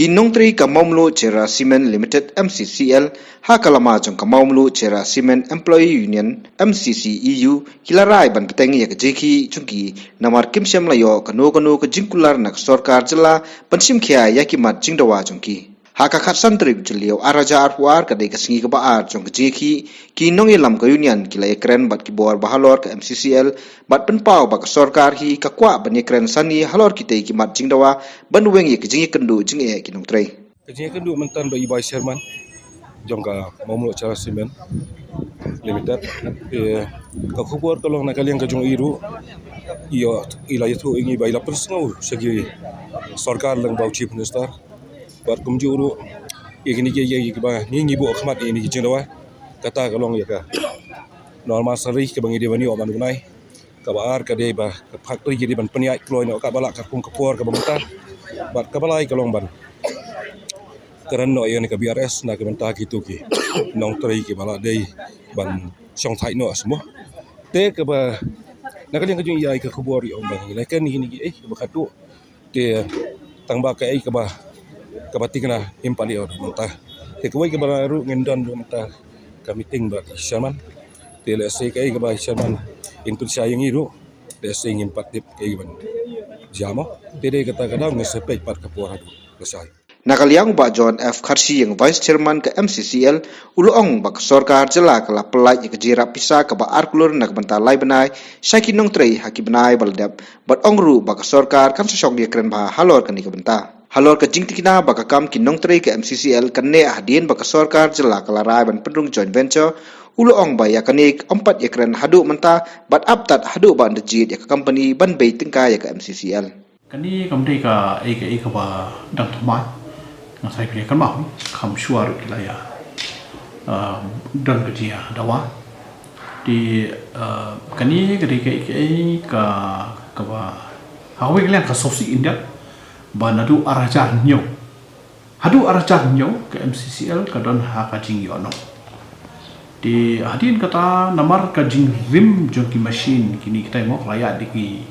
Kinong tri ka maumlu Cera Cement Limited MCCL ha kalama jong ka maumlu Cera Cement Employee Union MCCEU kilarai ban peteng ya kejeki chungki namar kimsyam layo kanu ka jingkular nak sorkar jela pensim khia yakimat jingdawa chungki ha ka khat santri jeliau araja arpuar ka dei ka singi ka baar jong kejeki kinong ilam ka union kilai kren bat ki bor bahalor ka MCCL bat penpau ba ka sorkar hi ka kwa ban kren sani halor ki tei kimat jingdawa ban weng ya kejeki kendu jing e kinong trai Kejadian kedua mentan bagi Vice Chairman jongka Maumulu Cera Cement Limited ka khubor kalau nak kalian kajong iru iyo ila itu ingi bai lapar sengau segi sarkar lang bau chief minister bat kumjuru igini ye ba ni bu khmat ini jindawa kata kalong ya ka normal sari ke bangi dewani o manunai ka baar ka dei ba factory jadi ban peniai kloi no ka balak ka kum kapor ka bangta bat ka balai kalong ban kerana yang ke BRS nak mentah gitu ki nong teri ki bala dei ban song thai no semua te ke ba nak kalian kajung yai ke khubor yo bang lekan ni bakatu te tangba ke ke ba tingna impali or mentah te ke ke ba ru ngendon mentah ka meeting ba chairman te le se ke ba chairman input saya ngiru le se ngin patip ke ban jamo te de kata kadang ngesepek pat kapor adu selesai. Nakaliang ba John F. Kharsi yang Vice Chairman ke MCCL uluong ba sorkar jela kala pelai ke jira pisa ke ba arkulur nak benta lai benai syaki nong trei haki benai baldap bat ongru ba sorkar kan sosok dia keren ba halor kan ke benta halor ke jingtikina ba kam kinong trei ke MCCL kene ahdien ba sorkar jela kala rai ban pendung joint venture uluong ba ya kanik empat ya keren hadu menta bat aptat hadu ba ndejit ya company ban bei tingka ya ke MCCL kani kamdei ka eka ba dang thmai ngasai pria kan mau kham suar kilaya dan kerja dawa di kani ka ba hawe kalian ka sosi indak banadu arajar nyo hadu arajar nyo ke MCCL kadon ha ka jing yono di hadin kata namar ka jing rim jonki machine kini kita mau layak di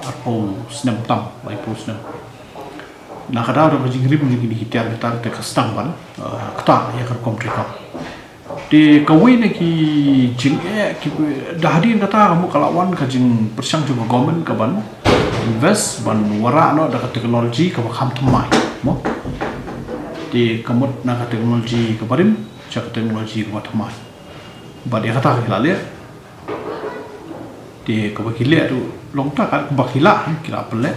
arpo senam tam lai po senam nak ada orang jing rib jing hitiar hitar te kastang ban kata ya kar komtrika di kawai ki jing ki dahadin kata kamu kalawan ka jing persang juga government ka ban invest ban wara no da teknologi ka kham thmai mo di kamut na ka teknologi ka barim cha ka teknologi ka thmai ba dia kata hilale di ka bakile tu longta ka bakila kira pele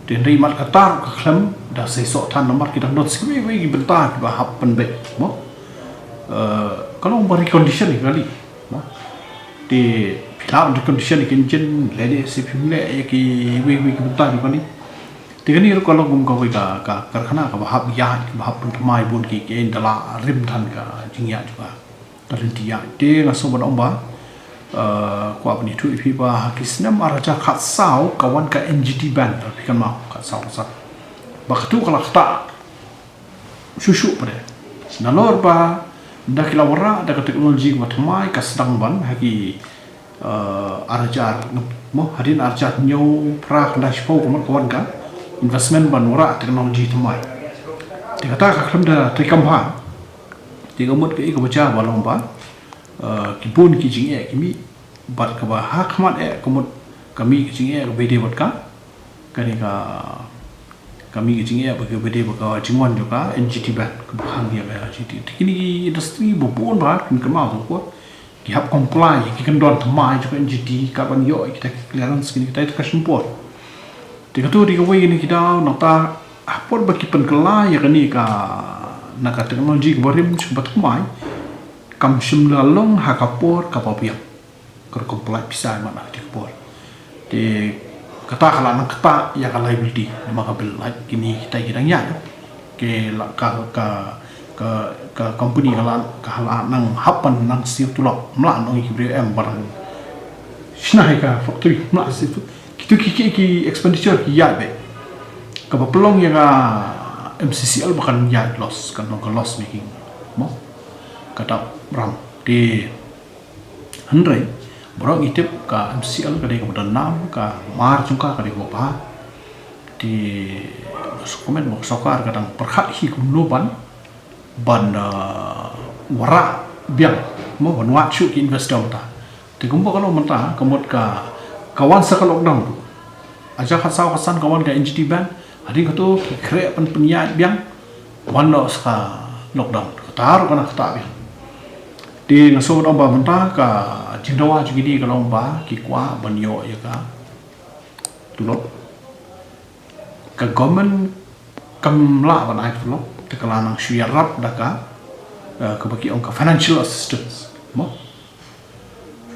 dan dari mat katar ke klem dah sesok tan nomor kita not sekali we bentar ba happen be mo kalau beri condition ni kali mo di filam di condition ni kinjen lede si pimle ki we bentar ni kali tigani ro kalau gum ka we ka karkhana ka bahab ya bahab pun mai bun ki dala rim than ka jingya juga talintia de ngaso ban omba kwa bani tu ipi ba kisna maraja khatsau kawan ka NGT band tapi kan mau khatsau sa baktu kala khata shushu pada nalor ba dakila wara da teknologi matmai ka sedang ban hagi arajar mo hadin arajar nyau pra kena shpo kawan kan investment ban wara teknologi tmai dikata ka kham da trikam ha tigamut ke ko baca balong ba kibun ki jing kimi bat ka ba ha khmat komut kami ki jing bede bat ka kani ka kami ki jing ba ke bede ba ka jingwan jo ka NGT ban ka hang ya ba GT kini industry bobon ba kin ka ma ko ki hab comply ki kan don thmai jo NGT ka ban yo kita clearance kini kita ka simport tikatu di ko ni kita nota apor ba ki pen kala ya kani ka nak teknologi ka barim sempat thmai kam shimla long hakapor kapapiak ker komplai pisai mana di kapor di kata kala nak kata ya kala liability maka bel kini kita kiranya ke ka company kala nang hapan nang siu tulak mla nang IBM barang snai ka factory mla siu kitu ki expenditure ki ya be ka pelong ya ka MCCL bahkan ya loss kan loss making mo kata ram di Henry borong itip ka MCL ka dei ka nam ka mar chungka ka dei ba di komen mo sokar kadang perkhat hi kumnuban ban wara biang mo ban wa chu ki investor ta te kumbo kalau menta kamot ka kawan sa lockdown tu aja khasau khasan kawan ka NGT bank hari kato ki kre pan penya biang wan lo ska lockdown taru kana khata biang di ngaso ba menta ka jindawa ju gidi kalau ba ki kwa ban yo ya ka tulok ka government kamla ban ai tulok te kala nang syarap daka ka bagi ong ka financial assistance mo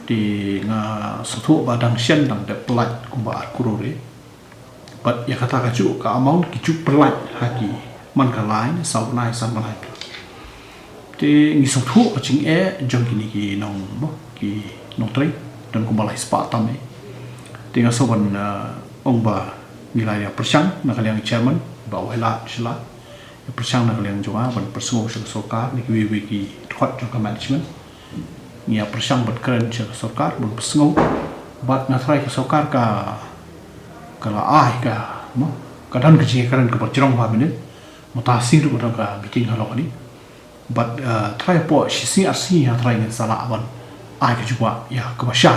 di nga sutu badang sian dang de pelat kumba kurore but ya kata kaju ka amount kicu pelat haki man ka lain sau nai san ban ai di ngi sutu aching jong kini ki nong mo ki nong tre dan kumba lai spa tame di nga soban ong ba nilai ya persang nak yang chairman ba wala sila persang nak yang jua ban persuo soka ni ki thot jong management ni persang bat keren sokar ban persuo bat na try sokar ka kala ai ka mo kadan ke keren ke perjong ba minit mutasi ru ka meeting halok ni bat try po si arsi ha try ni sala ban ai ke jua ya ke ba sha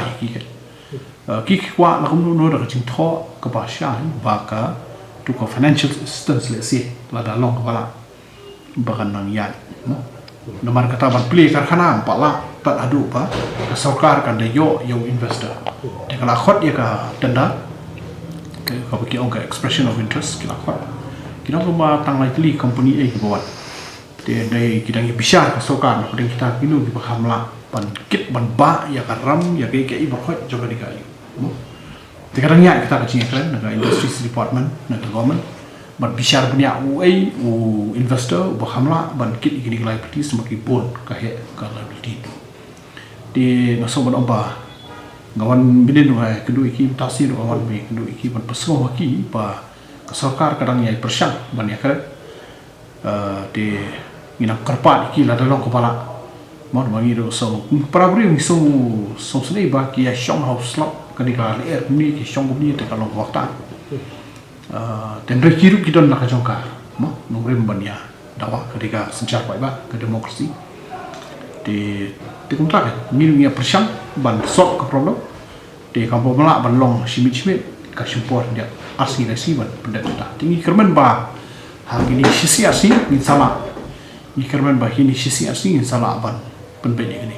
ki kwa la kum no da jing tho ka ba sha ba ka tu ko financial assistance le si la da long wala ba kan nang ya no nomor kata ban play karkhana pa la ta adu ba ka sarkar kan de yo investor de kala khot ya ka tanda ke ka ki ong ka expression of interest kila khot kina ko ma tang lai tli company e ki bawat de dai kita ngi bisa ka sarkar na de kita kinu di hamla ban kit ban ba ya ka ram ya ke i ba khot jo ka di ka te kadang ya kita kacing keren naga industries department naga government ban bisyar punya u investor bahamla ban kit gini liability semakin bon kahe ka liability di naso ban omba ngawan binin wa kedu iki tasir awan be kedu iki ban peso haki ba sarkar kadang ya persang ban ya keren di ngina kerpat iki la dalong kepala mon mangi do so parabri ni so sene ba ki ya shong house slot ketika air ni ki shong ni te kalong wakta tendre kiru kita nak jongkar mo nongre mbania dawa ketika senjar bai ba ke demokrasi di kontrak ni ya persang ban sok ke problem di kampung mela ban long simit ka support dia asli resi ban pendeta tinggi kermen ba ha gini sisi asli ni sama ni kermen ba ini sisi asli ni salah ban penbeni ni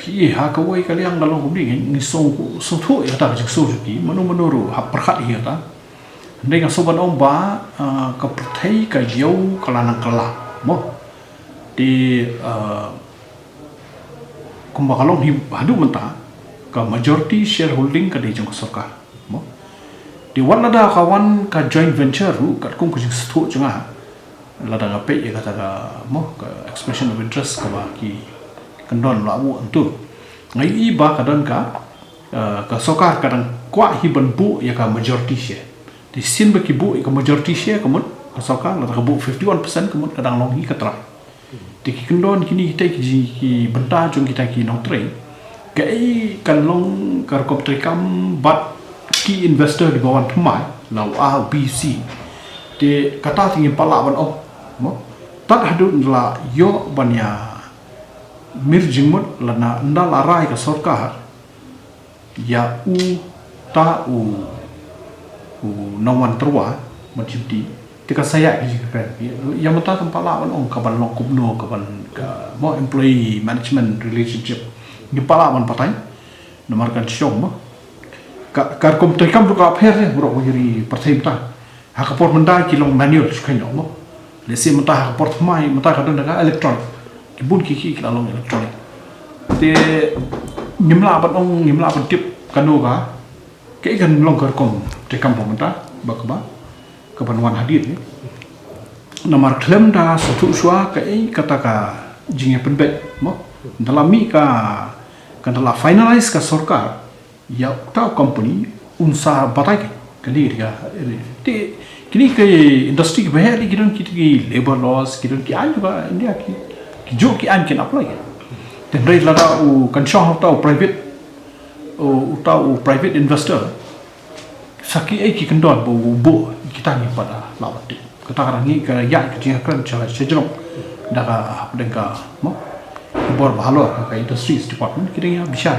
pi ha ka wai kali yang dalam kubri ni so thu ya ta so ki manu ha perkhat hi ta ndai ka so ban om ba ka perthai ka yau kala nang kala mo di kumba kalong hi hadu menta ka majority shareholding ka dei jong sarkar mo di wan ada kawan ka joint venture ru kat kum ku jing sthu chunga lada ga pe ya kata ka mo ka expression of interest ka ba ki kendon lawu antu ngai iba kadang ka sokar kadang kwa hi ban bu ya ka majority share di sin ba ki bu ka majority share kamut ka sokar la ka bu 51% kamut kadang long hi katra di ki kendon kini kita ki benta jong kita ki nong train kai kan long kar kop trikam bat ki investor di bawah thmai law a bc de kata tinggi pala ban op mo tak hadu la yo ban ya mir jingmut lana nda la rai ka sarkar ya ta nawan terwa menjadi tika saya kan yang mata kepala on kaban long kubno kaban ka mo employee management relationship ni pala ban patai nomor kan syong mo kar kom trikam du ka pher ne bro jadi pertai ta ha ka por menda ki long manual sukan mo lesi mata ha port mai mata ka dona ka electronic bun kiki kita long elektronik te ngimla ban tip kanoga ke kan long kom te kampung menta bakba kapanwan hadir ni nomor klaim da sutu swa ke kata ka jinge penbet mo dalam mi ka kan dalam finalize ka sarkar ya ta company unsa batai ke dia te kini ke industri ke bahari kita labor laws kita juga India jo ki an ken apply then rate lada kan shong ta private investor Saki ai ki kendon bo kita ni pada lawat kita kadang ni ke ya ke jing kan chala sejong daga dengka mo bor bahalo ka industries department kita ya bisa